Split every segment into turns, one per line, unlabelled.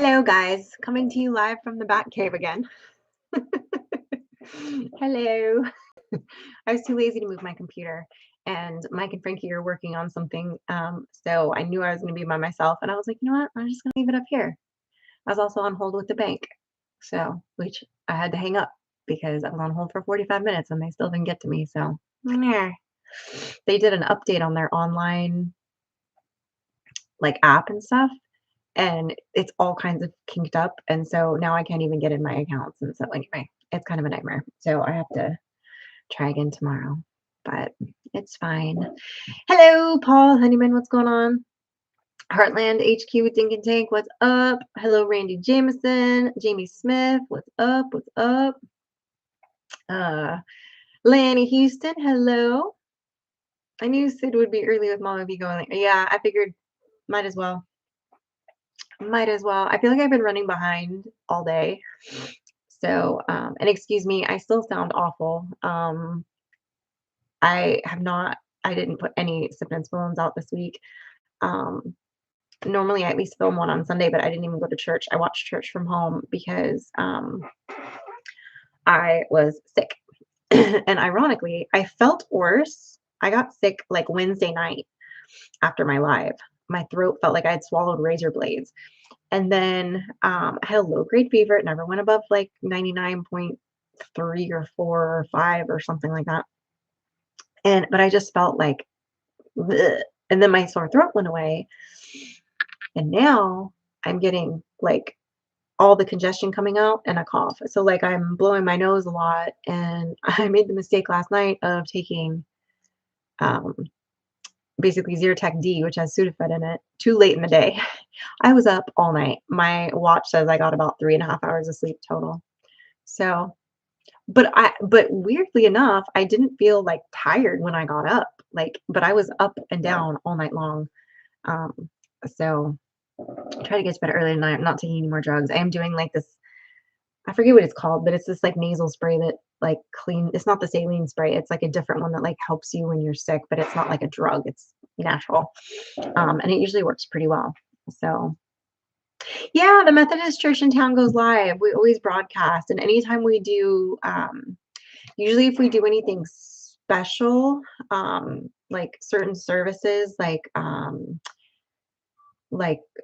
Hello, guys. Coming to you live from the Bat Cave again. Hello. I was too lazy to move my computer, and Mike and Frankie are working on something. So I knew I was going to be by myself, and I was like, you know what? I'm just going to leave it up here. I was also on hold with the bank, which I had to hang up because I was on hold for 45 minutes and they still didn't get to me. So, yeah. They did an update on their online like app and stuff, and it's all kinds of kinked up, and so now I can't even get in my accounts, and so anyway, it's kind of a nightmare. So I have to try again tomorrow, but it's fine. Hello, Paul Honeyman, what's going on? Heartland HQ with Dink and Tank, what's up? Hello, Randy Jameson, Jamie Smith, what's up? What's up? Lanny Houston, hello. I knew Sid would be early with Mama B going. Yeah, I figured might as well. Might as well. I feel like I've been running behind all day. So, and excuse me, I still sound awful. I didn't put any siblings balloons out this week. Um, Normally I at least film one on Sunday, but I didn't even go to church. I watched church from home because I was sick. And ironically, I felt worse. I got sick like Wednesday night after my live. My throat felt like I had swallowed razor blades. And then I had a low grade fever. It never went above like 99.3 or 4 or 5 or something like that. But I just felt like, bleh. And then my sore throat went away. And now I'm getting like all the congestion coming out and a cough. So like I'm blowing my nose a lot. And I made the mistake last night of taking um, basically Zyrtec D, which has Sudafed in it, too late in the day. I was up all night. My watch says I got about 3.5 hours of sleep total. So, but weirdly enough, I didn't feel like tired when I got up. But I was up and down all night long. Um, so try to get to bed early tonight. I'm not taking any more drugs. I am doing like this, I forget what it's called, but it's this like nasal spray that like it's not the saline spray. It's like a different one that like helps you when you're sick, but it's not like a drug. It's natural. And it usually works pretty well. So yeah, the Methodist church in town goes live. We always broadcast, and anytime we do, usually if we do anything special, like certain services, like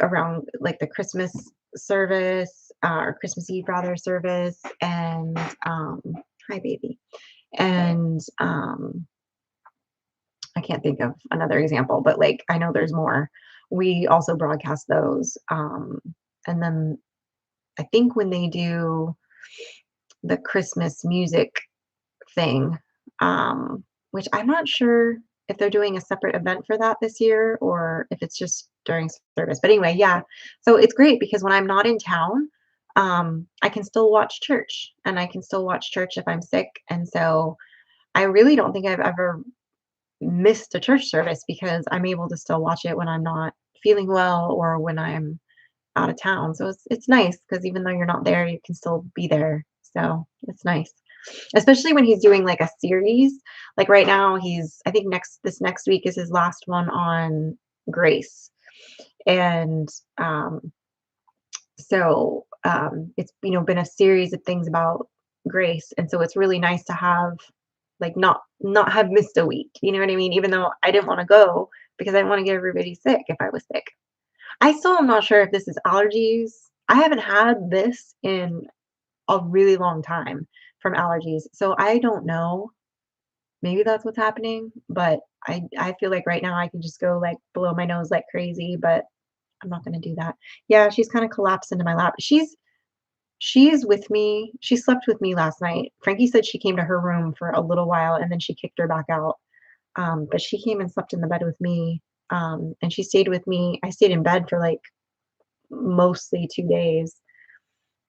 around like the Christmas service or Christmas Eve rather service, and hi baby, and I can't think of another example, but like I know there's more. We also broadcast those, and then I think when they do the Christmas music thing, which I'm not sure if they're doing a separate event for that this year or if it's just during service. But anyway, yeah. So it's great because when I'm not in town, I can still watch church and I can still watch church if I'm sick. And so I really don't think I've ever missed a church service because I'm able to still watch it when I'm not feeling well or when I'm out of town. So it's nice because even though you're not there, you can still be there. So it's nice. Especially when he's doing like a series. Like right now I think this next week is his last one on grace. And it's been a series of things about grace. And so it's really nice to have like not have missed a week. You know what I mean? Even though I didn't want to go because I didn't want to get everybody sick if I was sick. I still am not sure if this is allergies. I haven't had this in a really long time from allergies. So I don't know. Maybe that's what's happening, but I feel like right now I can just go like blow my nose like crazy, but I'm not going to do that. Yeah, she's kind of collapsed into my lap. She's with me. She slept with me last night. Frankie said she came to her room for a little while and then she kicked her back out. But she came and slept in the bed with me. And she stayed with me. I stayed in bed for like mostly 2 days.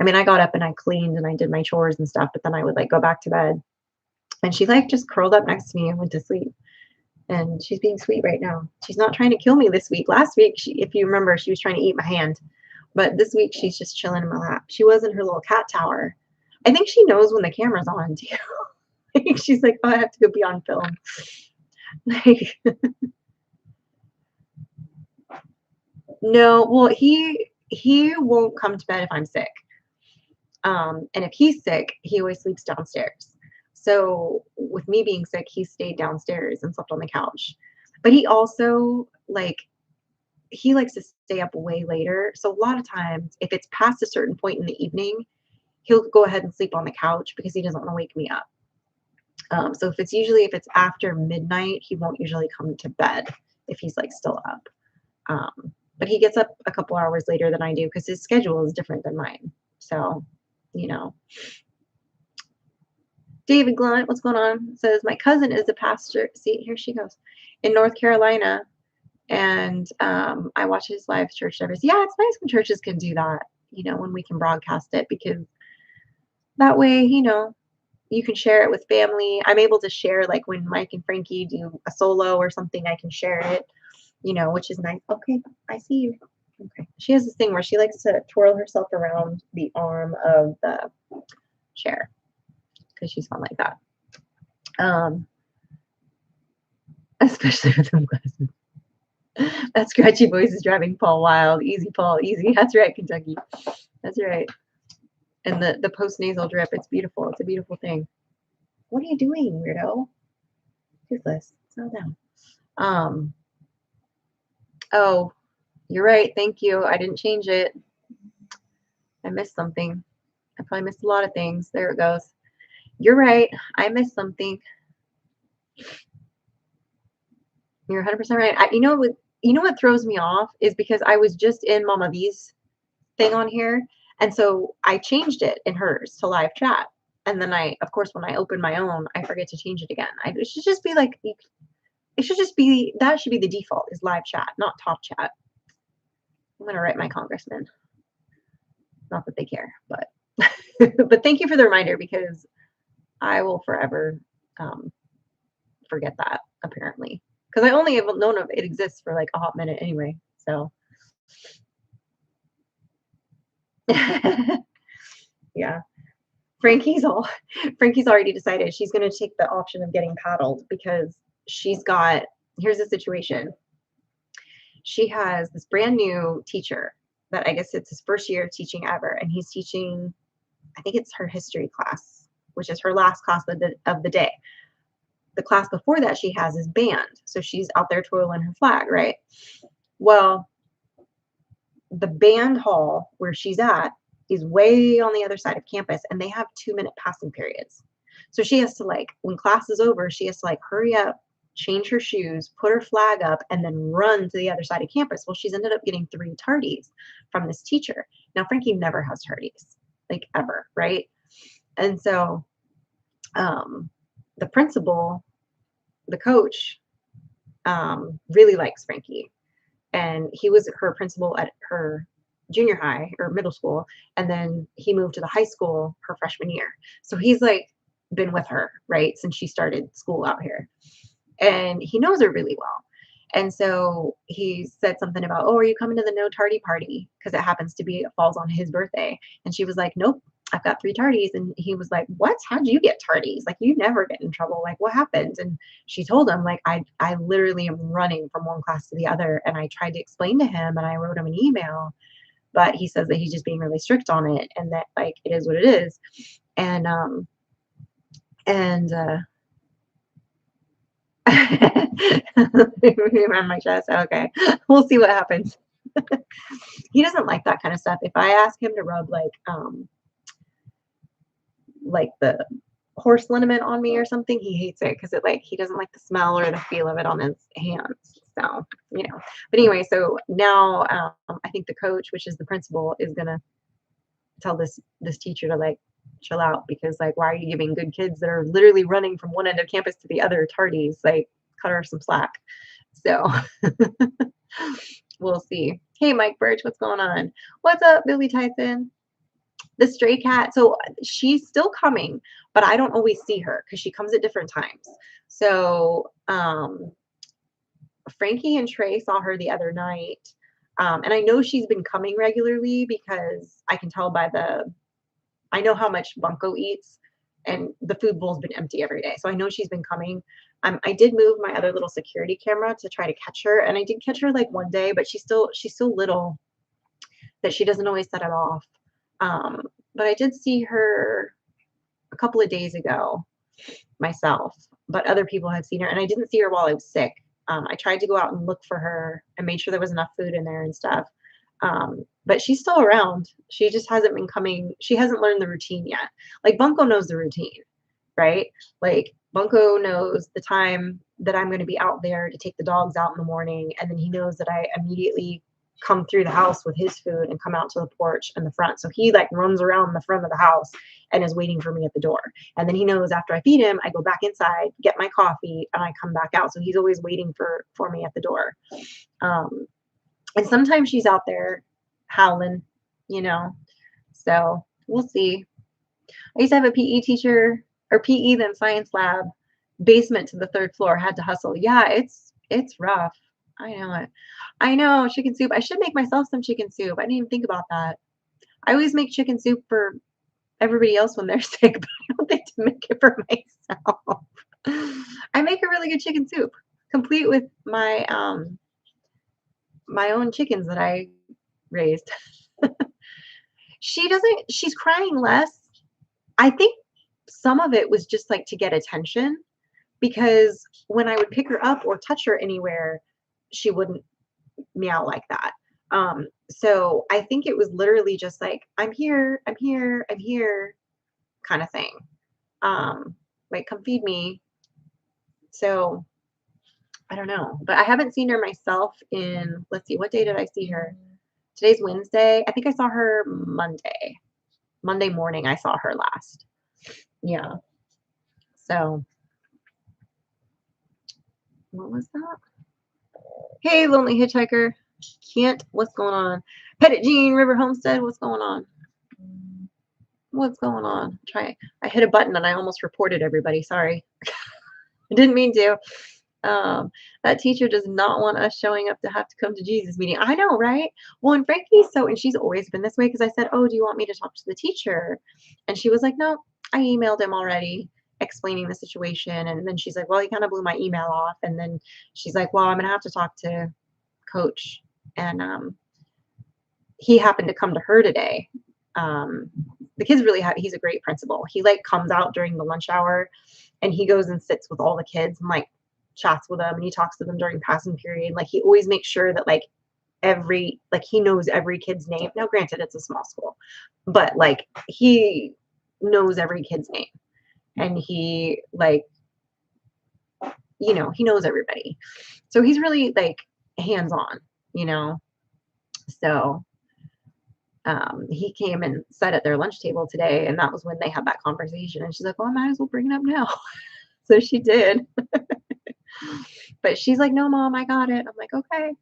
I mean, I got up and I cleaned and I did my chores and stuff, but then I would like go back to bed. And she like just curled up next to me and went to sleep. And she's being sweet right now. She's not trying to kill me this week. Last week, if you remember, she was trying to eat my hand. But this week, she's just chilling in my lap. She was in her little cat tower. I think she knows when the camera's on, too. I think she's like, oh, I have to go be on film. Like, no, well, he won't come to bed if I'm sick. And if he's sick, he always sleeps downstairs. So with me being sick, he stayed downstairs and slept on the couch. But he also he likes to stay up way later. So a lot of times, if it's past a certain point in the evening, he'll go ahead and sleep on the couch because he doesn't want to wake me up. So if it's after midnight, he won't usually come to bed if he's like still up. But he gets up a couple hours later than I do because his schedule is different than mine. So, you know, David Glunt, what's going on? Says my cousin is a pastor. See, here she goes in North Carolina, and I watch his live church service. Yeah, it's nice when churches can do that. When we can broadcast it because that way, you can share it with family. I'm able to share like when Mike and Frankie do a solo or something, I can share it, which is nice. Okay, I see you. Okay. She has this thing where she likes to twirl herself around the arm of the chair because she's fun like that. Especially with them glasses. That scratchy voice is driving Paul wild. Easy, Paul, easy. That's right, Kentucky. That's right. And the post-nasal drip, it's beautiful. It's a beautiful thing. What are you doing, weirdo? Toothless. Settle down. Oh, you're right. Thank you. I didn't change it. I missed something. I probably missed a lot of things. There it goes. You're right. I missed something. You're 100% right. You know what throws me off is because I was just in Mama V's thing on here, and so I changed it in hers to live chat. And then of course, when I open my own, I forget to change it again. It should just be like, that should be the default is live chat, not top chat. I'm gonna write my congressman. Not that they care, but but thank you for the reminder because I will forever forget that apparently because I only have known of it exists for like a hot minute anyway. So yeah. Frankie's already decided she's going to take the option of getting paddled because here's the situation. She has this brand new teacher that I guess it's his first year teaching ever. And he's teaching, I think it's her history class, which is her last class of the day. The class before that she has is band. So she's out there twirling her flag, right? Well, the band hall where she's at is way on the other side of campus and they have 2-minute passing periods. So she has to when class is over, she has to hurry up, change her shoes, put her flag up, and then run to the other side of campus. Well, she's ended up getting 3 tardies from this teacher. Now, Frankie never has tardies, ever, right? And so the principal, the coach, really likes Frankie. And he was her principal at her junior high or middle school. And then he moved to the high school her freshman year. So he's been with her, right, since she started school out here. And he knows her really well. And so he said something about, oh, are you coming to the no tardy party? Because it falls on his birthday. And she was like, nope, I've got 3 tardies. And he was like, what? How'd you get tardies? You never get in trouble. What happened? And she told him, I literally am running from one class to the other. And I tried to explain to him and I wrote him an email, but he says that he's just being really strict on it and that it is what it is. And around my chest. Okay, we'll see what happens. He doesn't like that kind of stuff. If I ask him to rub the horse liniment on me or something, he hates it because he doesn't like the smell or the feel of it on his hands. So but anyway, so now I think the coach, which is the principal, is gonna tell this teacher to chill out because why are you giving good kids that are literally running from one end of campus to the other tardies? Cut her some slack. So we'll see. Hey, Mike Birch, what's going on? What's up, Billy Tyson? The stray cat. So she's still coming, but I don't always see her because she comes at different times. So Frankie and Trey saw her the other night. And I know she's been coming regularly because I can tell I know how much Bunko eats and the food bowl's been empty every day. So I know she's been coming. I did move my other little security camera to try to catch her. And I did catch her one day, but she's still little. that she doesn't always set it off. Um, but I did see her a couple of days ago myself, but other people had seen her, and I didn't see her while I was sick. I tried to go out and look for her and made sure there was enough food in there and stuff. But she's still around. She just hasn't been coming. She hasn't learned the routine yet. Like Bunko knows the routine, right? Like Bunko knows the time that I'm going to be out there to take the dogs out in the morning, and then he knows that I immediately come through the house with his food and come out to the porch and the front. So he like runs around the front of the house and is waiting for me at the door. And then he knows after I feed him, I go back inside, get my coffee, and I come back out. So he's always waiting for me at the door. Um, and sometimes she's out there howling, you know. So we'll see. I used to have a PE teacher, or PE then science lab, basement to the third floor, had to hustle. Yeah, it's rough. I know it. I know, chicken soup. I should make myself some chicken soup. I didn't even think about that. I always make chicken soup for everybody else when they're sick, but I don't think to make it for myself. I make a really good chicken soup, complete with my own chickens that I raised. She's crying less. I think some of it was just like to get attention, because when I would pick her up or touch her anywhere, she wouldn't meow like that. So I think it was literally just like, I'm here, I'm here, I'm here kind of thing. Like, come feed me. So I don't know, but I haven't seen her myself in, let's see, what day did I see her? Today's Wednesday. I think I saw her Monday morning. I saw her last. Yeah. So what was that? Hey, lonely hitchhiker. Can't. What's going on? Pettit Jean, River Homestead. What's going on? What's going on? I hit a button and I almost reported everybody. Sorry. I didn't mean to. That teacher does not want us showing up to have to come to Jesus meeting. I know, right? Well, and Frankie's and she's always been this way, because I said, oh, do you want me to talk to the teacher? And she was like, no, I emailed him already explaining the situation. And then she's like, well, he kind of blew my email off. And then she's like, well, I'm going to have to talk to coach. And he happened to come to her today. The kids really he's a great principal. He like comes out during the lunch hour and he goes and sits with all the kids and like chats with them, and he talks to them during passing period. Like he always makes sure that like he knows every kid's name. Now granted, it's a small school, but like he knows every kid's name, and he like, he knows everybody. So he's really like hands-on, so he came and sat at their lunch table today, and that was when they had that conversation. And she's like, well, I might as well bring it up now. So she did. But she's like, no, Mom, I got it. I'm like, okay.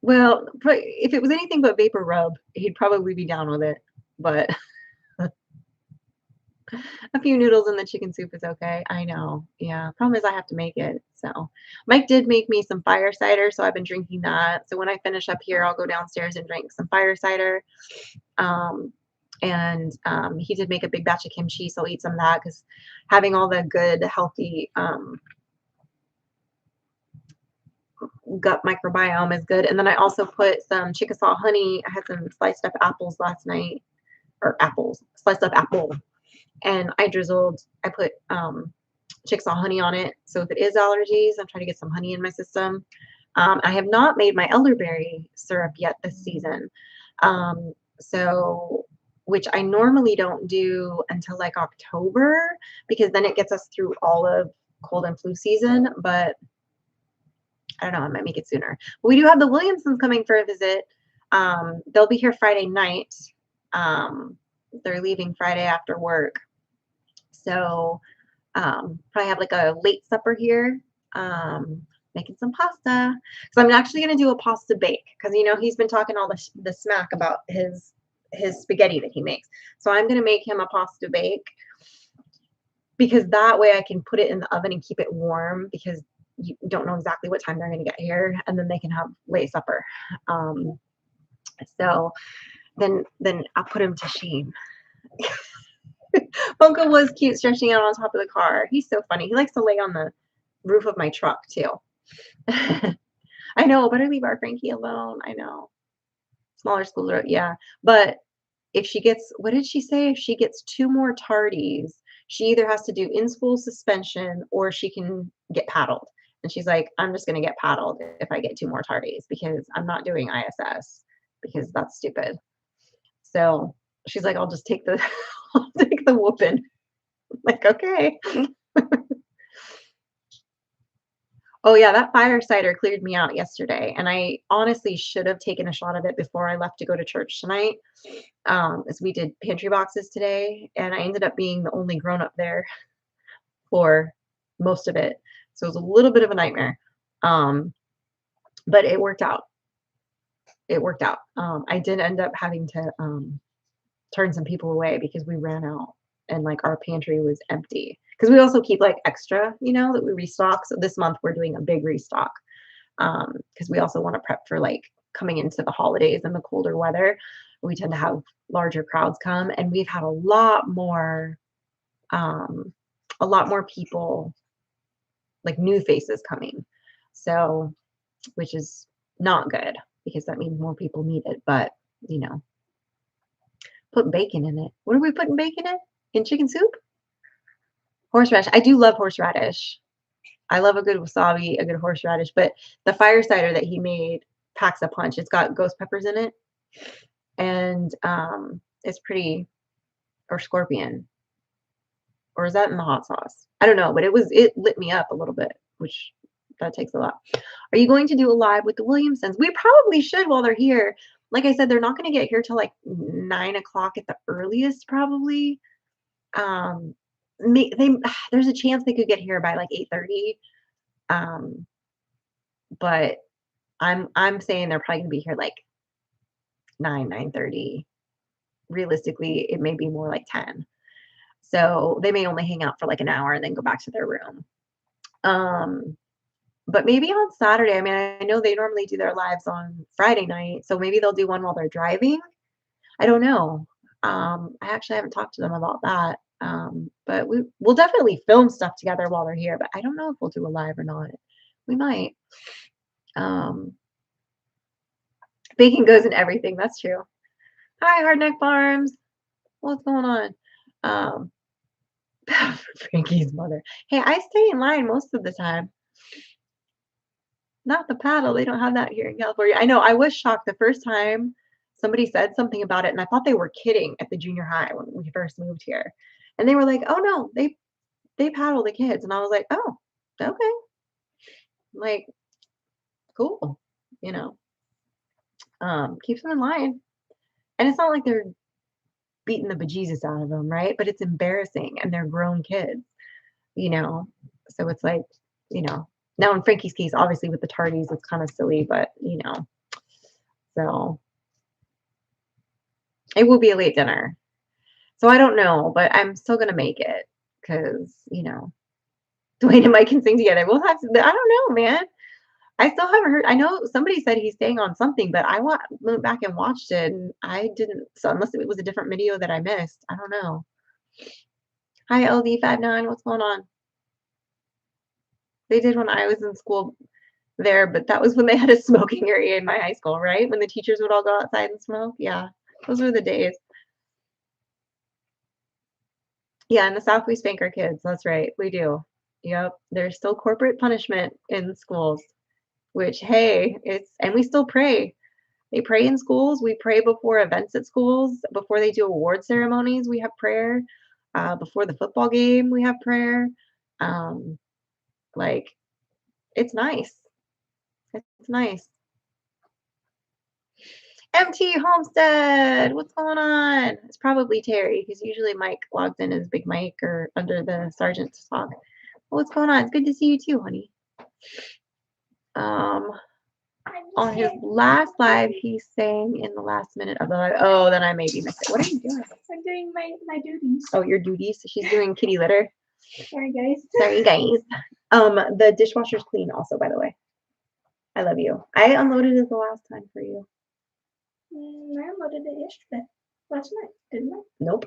Well, if it was anything but vapor rub, he'd probably be down with it. But a few noodles in the chicken soup is okay. I know. Yeah. Problem is I have to make it. So Mike did make me some fire cider, so I've been drinking that. So when I finish up here, I'll go downstairs and drink some fire cider. And he did make a big batch of kimchi, so I'll eat some of that, because having all the good, healthy gut microbiome is good. And then I also put some Chickasaw honey. I had some sliced up apples last night, or sliced up apple. And I put Chickasaw honey on it. So if it is allergies, I'm trying to get some honey in my system. I have not made my elderberry syrup yet this season. Which I normally don't do until like October, because then it gets us through all of cold and flu season. But I don't know, I might make it sooner. But we do have the Williamsons coming for a visit. They'll be here Friday night. They're leaving Friday after work. So probably have like a late supper here. Making some pasta. So I'm actually going to do a pasta bake, because he's been talking all the smack about his spaghetti that he makes. So I'm going to make him a pasta bake, because that way I can put it in the oven and keep it warm, because you don't know exactly what time they're going to get here, and then they can have late supper. So then I'll put him to shame. Bunko was cute, stretching out on top of the car. He's so funny. He likes to lay on the roof of my truck too. I I know, better leave our Frankie alone. I know. Smaller schools are, yeah. But if she gets, what did she say? If she gets 2 more tardies, she either has to do in-school suspension or she can get paddled. And she's like, I'm just gonna get paddled if I get 2 more tardies because I'm not doing ISS because that's stupid. So she's like, I'll just take the I'll take the whooping. Like, okay. Oh yeah, that fire cider cleared me out yesterday, and I honestly should have taken a shot of it before I left to go to church tonight. As we did pantry boxes today, and I ended up being the only grown up there for most of it. So it was a little bit of a nightmare. Um, but it worked out. It worked out. I did end up having to turn some people away because we ran out and like our pantry was empty. Because we also keep like extra, that we restock. So this month we're doing a big restock. Because we also want to prep for like coming into the holidays and the colder weather. We tend to have larger crowds come, and we've had um, a lot more people, like new faces coming. So, which is not good because that means more people need it. But you know, put bacon in it. What are we putting bacon in? In chicken soup? Horseradish. I do love horseradish. I love a good wasabi, a good horseradish, but the fire cider that he made packs a punch. It's got ghost peppers in it, and it's pretty, or scorpion, or is that in the hot sauce? I don't know, but it lit me up a little bit, which that takes a lot. Are you going to do a live with the Williamsons? We probably should while they're here. Like I said, they're not going to get here till like 9 o'clock at the earliest, probably. Um, there's a chance they could get here by like 8:30. Um, but I'm saying they're probably gonna be here like 9:30. Realistically, it may be more like 10. So they may only hang out for like an hour and then go back to their room. Um, but maybe on Saturday. I mean, I know they normally do their lives on Friday night, so maybe they'll do one while they're driving. I don't know. I actually haven't talked to them about that. But we'll definitely film stuff together while they're here, but I don't know if we'll do a live or not. We might. Um, Bacon goes in everything. That's true. Hi, Hardneck Farms. What's going on? Um, Frankie's mother. Hey, I stay in line most of the time. Not the paddle. They don't have that here in California. I know. I was shocked the first time somebody said something about it, and I thought they were kidding at the junior high when we first moved here. And they were like, "Oh no, they paddle the kids," and I was like, "Oh, okay, like cool," you know. Keeps them in line, and it's not like they're beating the bejesus out of them, right? But it's embarrassing, and they're grown kids, you know. So it's like, you know. Now in Frankie's case, obviously with the tardies, it's kind of silly, but so it will be a late dinner. So I don't know, but I'm still gonna make it because Dwayne and Mike can sing together. We'll have to. I don't know, man. I still haven't heard. I know somebody said he's staying on something, but went back and watched it, and I didn't. So unless it was a different video that I missed, I don't know. Hi, LD59. What's going on? They did when I was in school there, but that was when they had a smoking area in my high school, right? When the teachers would all go outside and smoke. Yeah, those were the days. Yeah, in the South, we spank our kids. That's right. We do. Yep. There's still corporate punishment in schools, which, hey, and we still pray. They pray in schools. We pray before events at schools. Before they do award ceremonies, we have prayer. Before the football game, we have prayer. Um, like, it's nice. It's nice. MT Homestead, what's going on? It's probably Terry because usually Mike logs in as Big Mike or under the sergeant to talk. What's going on? It's good to see you too, honey. On his last live, he sang in the last minute of the live. Oh, then I maybe missed it. What are you doing?
I'm doing my duties.
Oh, your duties. She's doing kitty litter.
Sorry, guys.
Sorry, guys. The dishwasher's clean also, by the way. I love you. I unloaded it the last time for you.
I unloaded it yesterday. Last night, didn't I?
Nope.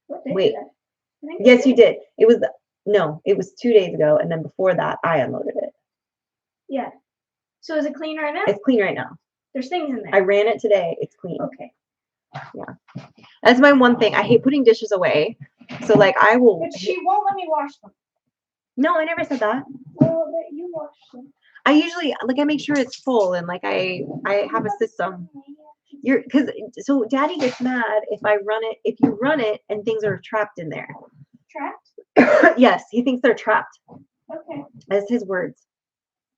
What day?
Wait. Yes, you did. It was 2 days ago, and then before that, I unloaded it.
Yeah. So is it clean right now?
It's clean right now.
There's things in there.
I ran it today. It's clean.
Okay.
Yeah. That's my one thing. I hate putting dishes away. So like I will.
But she won't let me wash them.
No, I never said that.
Well, but you wash them.
I usually like I make sure it's full and like I have a system. So Daddy gets mad if you run it and things are trapped in there.
Trapped?
Yes, he thinks they're trapped.
Okay.
That's his words.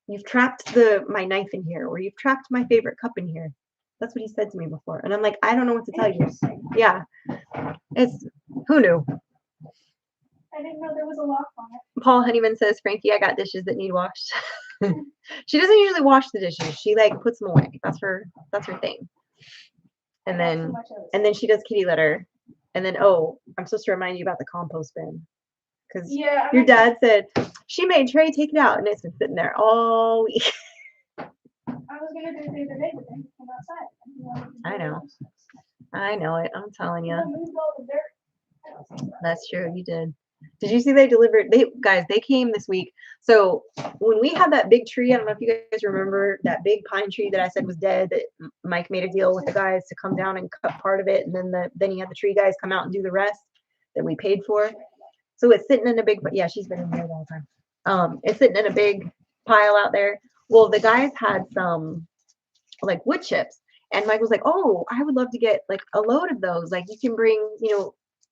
You've trapped my knife in here, or you've trapped my favorite cup in here. That's what he said to me before. And I'm like, I don't know what to tell you. Yeah. Who knew?
I didn't know there was a lock on it.
Paul Honeyman says, Frankie, I got dishes that need washed. She doesn't usually wash the dishes. She like puts them away. That's her thing. And then she does kitty litter. And then I'm supposed to remind you about the compost bin. Because your dad said, she made Trey take it out, and it's been sitting there all week.
I was going to do it the other day, but then you came outside.
I know it. I'm telling you.
I moved all the dirt.
That's true. You did. Did you see they came this week. So when we had that big tree, I don't know if you guys remember that big pine tree that I said was dead, that Mike made a deal with the guys to come down and cut part of it. And then he had the tree guys come out and do the rest that we paid for. So it's sitting in a big, yeah, she's been in there all the time. It's sitting in a big pile out there. Well, the guys had some like wood chips, and Mike was like, oh, I would love to get like a load of those. Like you can bring,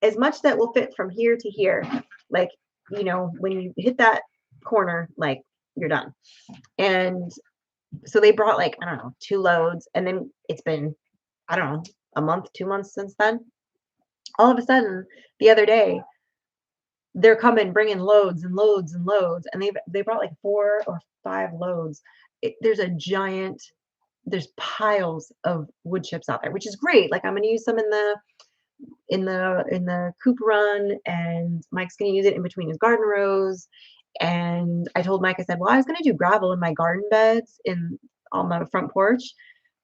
as much that will fit from here to here. Like, when you hit that corner, like you're done. And so they brought like, I don't know, 2 loads. And then it's been, I don't know, a month, 2 months since then. All of a sudden, the other day, they're coming, bringing loads and loads and loads. And they brought like 4 or 5 loads. There's piles of wood chips out there, which is great. Like I'm going to use some in the coop run, and Mike's going to use it in between his garden rows. And I told Mike, I said, well, I was going to do gravel in my garden beds on the front porch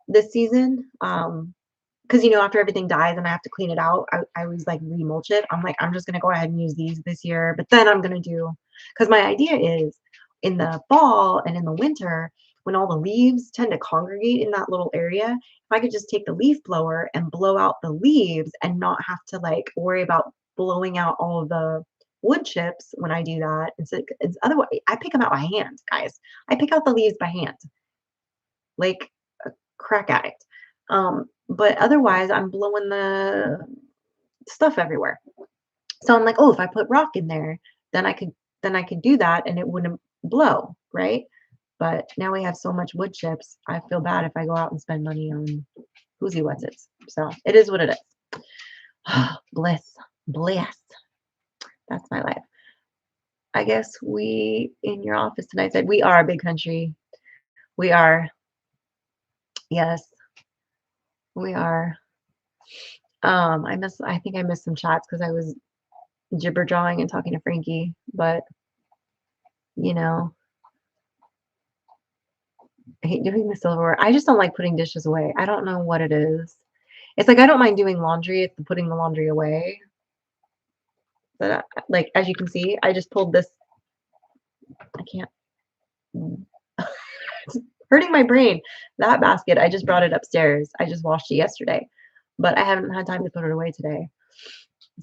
this season. Because after everything dies and I have to clean it out, I always like remulch it. I'm like, I'm just going to go ahead and use these this year, but then I'm going to do, because my idea is in the fall and in the winter, when all the leaves tend to congregate in that little area, if I could just take the leaf blower and blow out the leaves and not have to like worry about blowing out all of the wood chips when I do that. It's otherwise, I pick them out by hand, guys. I pick out the leaves by hand, like a crack addict. But otherwise I'm blowing the stuff everywhere. So I'm like, oh, if I put rock in there, then I could do that and it wouldn't blow, right? But now we have so much wood chips, I feel bad if I go out and spend money on whoozy whatsits. So it is what it is. Bliss. That's my life. I guess we in your office tonight said we are a big country. We are. Yes, we are. I think I missed some chats because I was gibber jawing and talking to Frankie, but I hate doing the silverware. I just don't like putting dishes away. I don't know what it is. It's like I don't mind doing laundry. It's the putting the laundry away. But like as you can see, I just pulled this. I can't. It's hurting my brain. That basket, I just brought it upstairs. I just washed it yesterday, but I haven't had time to put it away today.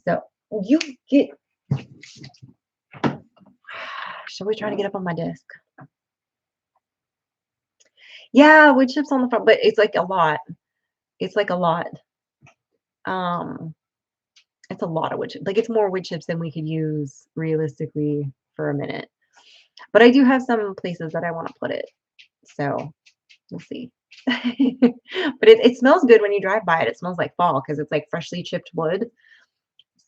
So you get. Shall we try to get up on my desk? Yeah, wood chips on the front, but it's like a lot. It's like a lot. It's a lot of wood chips. Like it's more wood chips than we could use realistically for a minute. But I do have some places that I want to put it. So we'll see. But it smells good when you drive by it. It smells like fall because it's like freshly chipped wood.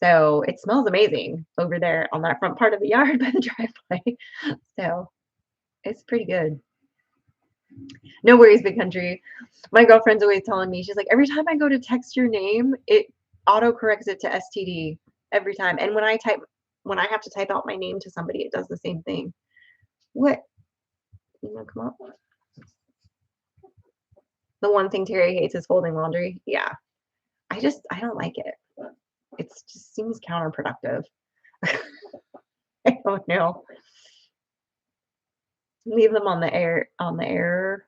So it smells amazing over there on that front part of the yard by the driveway. So it's pretty good. No worries, big country. My girlfriend's always telling me, she's like, every time I go to text your name, it auto corrects it to STD every time. And when I have to type out my name to somebody, it does the same thing. What? You know, come up. The one thing Terry hates is folding laundry. Yeah. I don't like it. It just seems counterproductive. I don't know. Leave them on the air.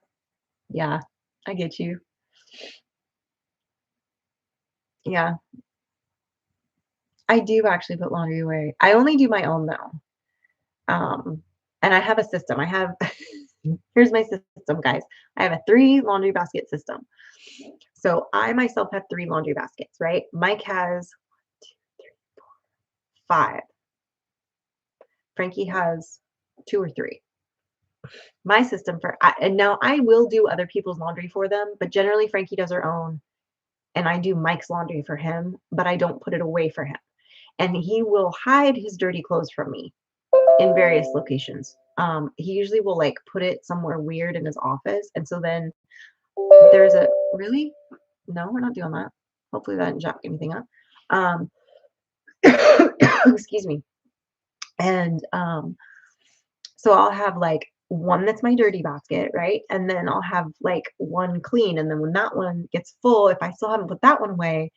Yeah, I get you. Yeah, I do actually put laundry away. I only do my own though. Um, and I have a system. I have here's my system, guys. I have a 3 laundry basket system. So I myself have 3 laundry baskets, right? Mike has 5. Frankie has 2 or 3. My system and now I will do other people's laundry for them, but generally Frankie does her own and I do Mike's laundry for him, but I don't put it away for him. And he will hide his dirty clothes from me in various locations. He usually will like put it somewhere weird in his office. And so then there's a really? No, we're not doing that. Hopefully that didn't jack anything up. Um, excuse me. And so I'll have like one that's my dirty basket, right? And then I'll have like one clean. And then when that one gets full, if I still haven't put that one away,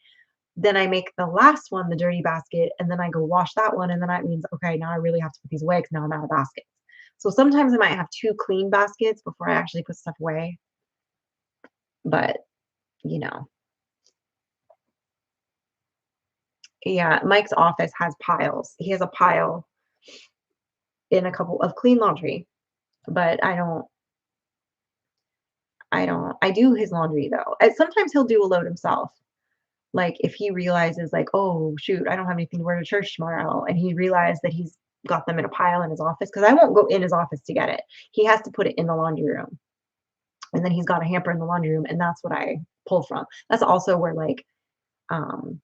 then I make the last one the dirty basket, and then I go wash that one, and then that means, okay, now I really have to put these away because now I'm out of baskets. So sometimes I might have 2 clean baskets before I actually put stuff away, but you know, yeah, Mike's office has piles. He has a pile in a couple of clean laundry, but I do his laundry though. And sometimes he'll do a load himself. Like if he realizes like, oh shoot, I don't have anything to wear to church tomorrow, and he realized that he's got them in a pile in his office because I won't go in his office to get it. He has to put it in the laundry room, and then he's got a hamper in the laundry room, and that's what I pull from. That's also where like um,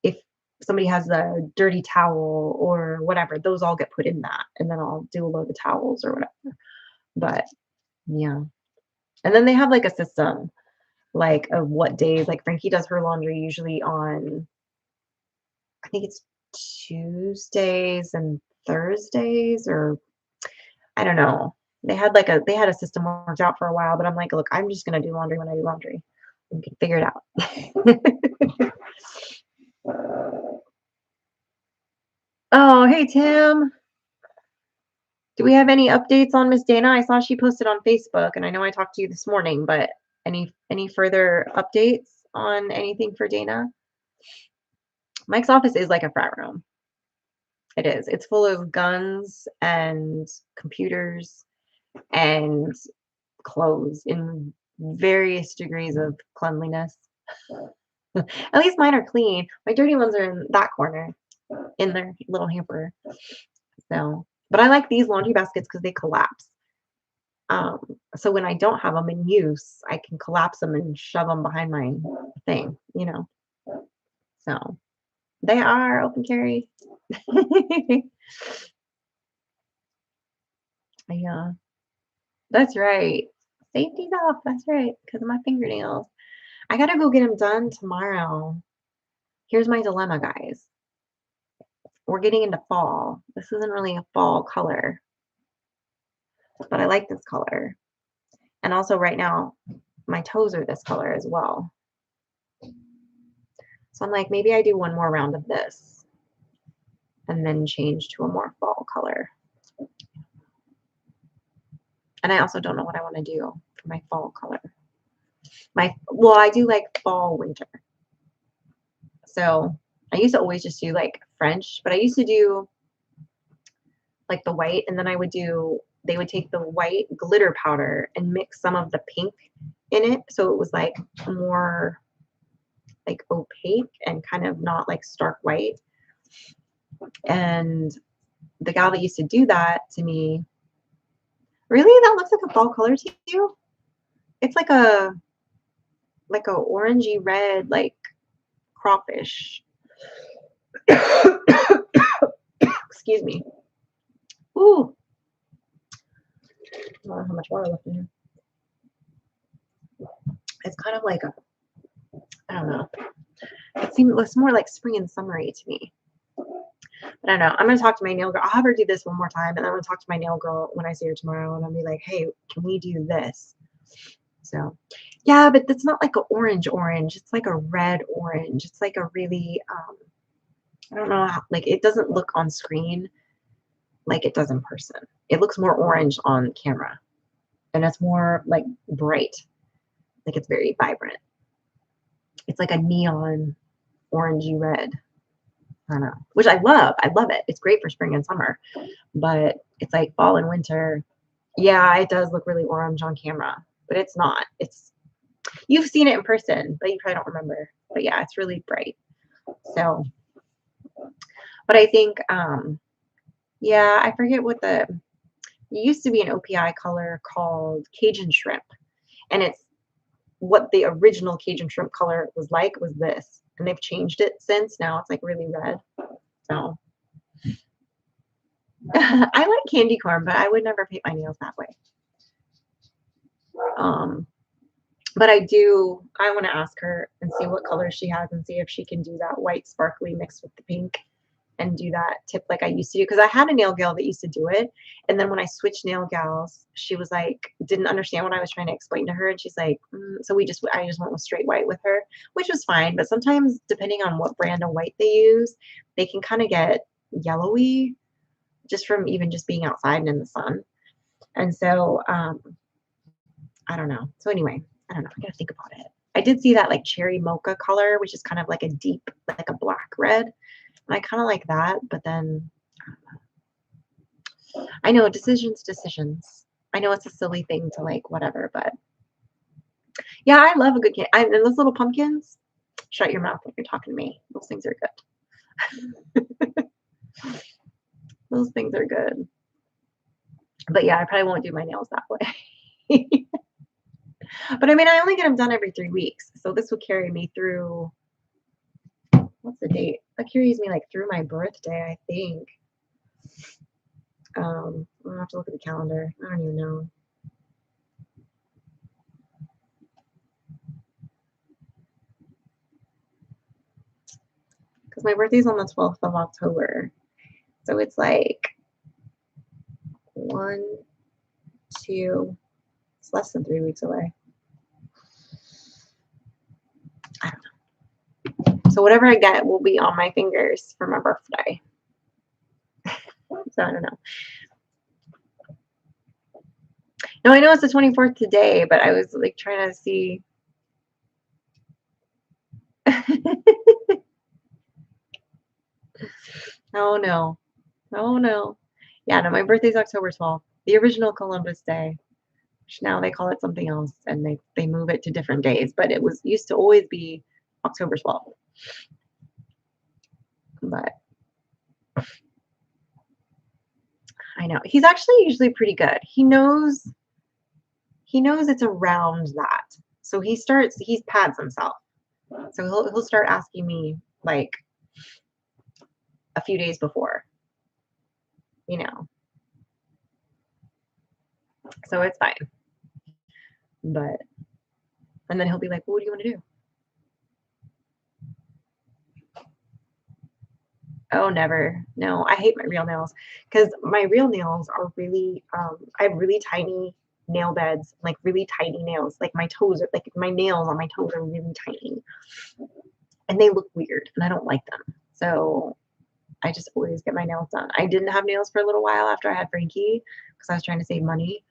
if somebody has a dirty towel or whatever, those all get put in that, and then I'll do a load of towels or whatever. But yeah, and then they have like a system like of what days. Like Frankie does her laundry usually on I think it's Tuesdays and Thursdays, or I don't know. They had a system worked out for a while, but I'm like, look, I'm just gonna do laundry when I do laundry. We can figure it out. Oh, hey Tim. Do we have any updates on Miss Dana? I saw she posted on Facebook, and I know I talked to you this morning, but any further updates on anything for Dana? Mike's office is like a frat room. It is. It's full of guns and computers and clothes in various degrees of cleanliness. At least mine are clean. My dirty ones are in that corner in their little hamper. So, but I like these laundry baskets because they collapse. Um, so when I don't have them in use, I can collapse them and shove them behind my thing, you know. So they are open carry. Yeah, that's right. Safety's off. That's right, because of my fingernails. I gotta go get them done tomorrow. Here's my dilemma, guys. We're getting into fall. This isn't really a fall color, but I like this color. And also right now, my toes are this color as well. So I'm like, maybe I do one more round of this and then change to a more fall color. And I also don't know what I want to do for my fall color. Well, I do like fall winter. So I used to always just do like French, but I used to do like the white, and then they would take the white glitter powder and mix some of the pink in it. So it was like more like opaque and kind of not like stark white. And the gal that used to do that to me, really, that looks like a fall color to you? It's like a orangey red, like crawfish. Excuse me. Ooh, I don't know how much water left in here. It's kind of like I don't know. It's more like spring and summery to me. But I don't know. I'm gonna talk to my nail girl. I'll have her do this one more time, and I'm gonna talk to my nail girl when I see her tomorrow, and I'll be like, "Hey, can we do this?" So, yeah, but it's not like an orange. It's like a red orange. It's like a really I don't know how, like it doesn't look on screen, like it does in person. It looks more orange on camera, and it's more like bright, like it's very vibrant. It's like a neon orangey red. I don't know, which I love. I love it. It's great for spring and summer, but it's like fall and winter. Yeah, it does look really orange on camera, but it's not. It's you've seen it in person, but you probably don't remember. But yeah, it's really bright. So, but I think, yeah, I forget what it used to be an OPI color called Cajun shrimp, and it's what the original Cajun shrimp color was like was this, and they've changed it since. Now it's like really red. So I like candy corn, but I would never paint my nails that way. Um, but I want to ask her and see what color she has and see if she can do that white sparkly mixed with the pink and do that tip like I used to do. Because I had a nail gal that used to do it. And then when I switched nail gals, she was like, didn't understand what I was trying to explain to her. And she's like, so I just went with straight white with her, which was fine. But sometimes depending on what brand of white they use, they can kind of get yellowy just from even just being outside and in the sun. And so, I don't know. So anyway, I don't know. I gotta think about it. I did see that like cherry mocha color, which is kind of like a deep, like a black red. And I kind of like that, but then I know decisions. I know it's a silly thing to like whatever, but yeah, I love a good candy. And those little pumpkins, shut your mouth when you're talking to me. Those things are good. Those things are good. But yeah, I probably won't do my nails that way. But I mean, I only get them done every 3 weeks. So this will carry me through, what's the date? That carries me like through my birthday, I think. I'll have to look at the calendar. I don't even know. Because my birthday's on the 12th of October. So it's like 1, 2, it's less than 3 weeks away. I don't know. So whatever I get will be on my fingers for my birthday. So I don't know. No, I know it's the 24th today, but I was like trying to see. Oh no. Oh no. Yeah, no, my birthday's October 12th. The original Columbus Day. Which now they call it something else and they move it to different days, but it was used to always be October 12th. But I know. He's actually usually pretty good. He knows it's around that. So he pads himself. So he'll start asking me like a few days before, you know. So it's fine. But and then he'll be like, well, "What do you want to do?" Oh, never. No, I hate my real nails because my real nails are really I have really tiny nail beds, like really tiny nails. Like my toes are like my nails on my toes are really tiny. And they look weird and I don't like them. So I just always get my nails done. I didn't have nails for a little while after I had Frankie because I was trying to save money.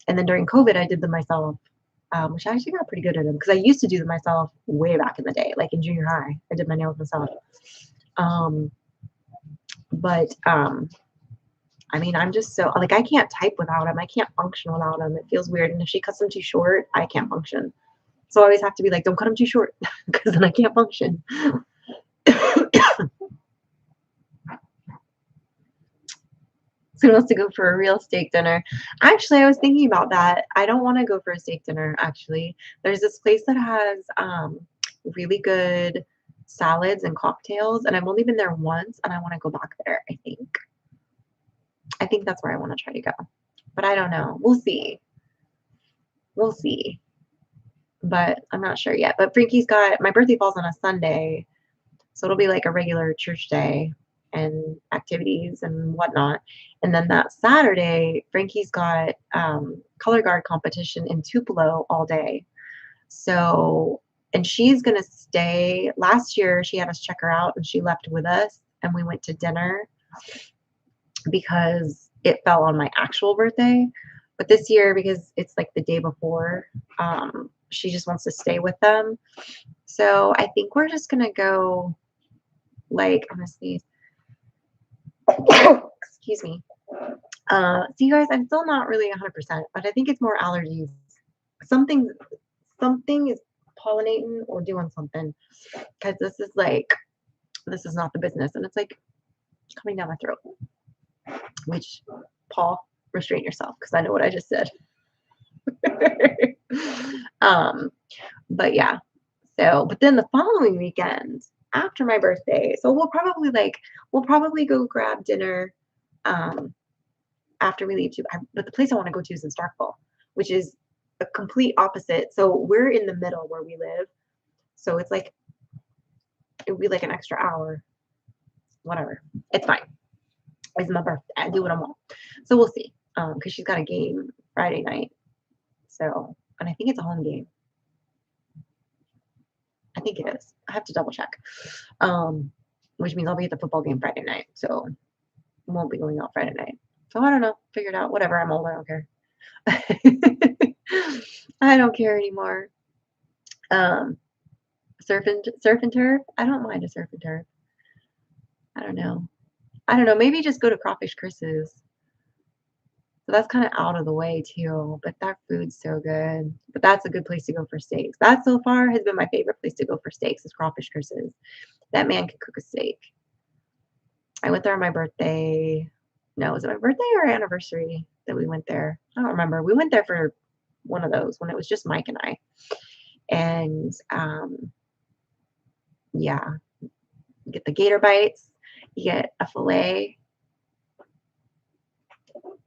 And then during COVID, I did them myself, which I actually got pretty good at them because I used to do them myself way back in the day, like in junior high. I did my nails myself. But I mean, I'm just so like I can't type without them. I can't function without them. It feels weird. And if she cuts them too short, I can't function. So I always have to be like, don't cut them too short because then I can't function. So who wants to go for a real steak dinner? Actually, I was thinking about that. I don't want to go for a steak dinner, actually. There's this place that has really good salads and cocktails, and I've only been there once, and I want to go back there, I think. I think that's where I want to try to go. But I don't know. We'll see. We'll see. But I'm not sure yet. But Frankie's got my birthday falls on a Sunday, so it'll be like a regular church day and activities and whatnot. And then that Saturday, Frankie's got color guard competition in Tupelo all day. So, and she's gonna stay. Last year, she had us check her out, and she left with us, and we went to dinner. because it fell on my actual birthday. But this year, because it's like the day before, she just wants to stay with them. So I think we're just gonna go, like, I'm gonna sneeze. Excuse me. So you guys, I'm still not really 100%, but I think it's more allergies. Something, something is pollinating or doing something, because this is not the business, and it's like coming down my throat. Which, Paul, restrain yourself, because I know what I just said. um, but yeah. So, but then the following weekend after my birthday, so we'll probably go grab dinner um after we leave too. But the place I want to go to is in Starkville, which is a complete opposite. So we're in the middle where we live. So it's like it would be like an extra hour. Whatever. It's fine. It's my birthday. I do what I want. So we'll see. Because she's got a game Friday night. So, and I think it's a home game. I think it is. I have to double check. Which means I'll be at the football game Friday night. So won't be going out Friday night. So I don't know. Figure it out. Whatever. I'm old. I don't care. I don't care anymore. Surf and turf. I don't mind a surf and turf. I don't know. Maybe just go to Crawfish Chris's. So that's kind of out of the way too. But that food's so good. But that's a good place to go for steaks. That so far has been my favorite place to go for steaks is Crawfish Chris's. That man can cook a steak. I went there on my birthday. No, was it my birthday or anniversary that we went there? I don't remember. We went there for one of those when it was just Mike and I. And yeah, you get the gator bites, you get a fillet.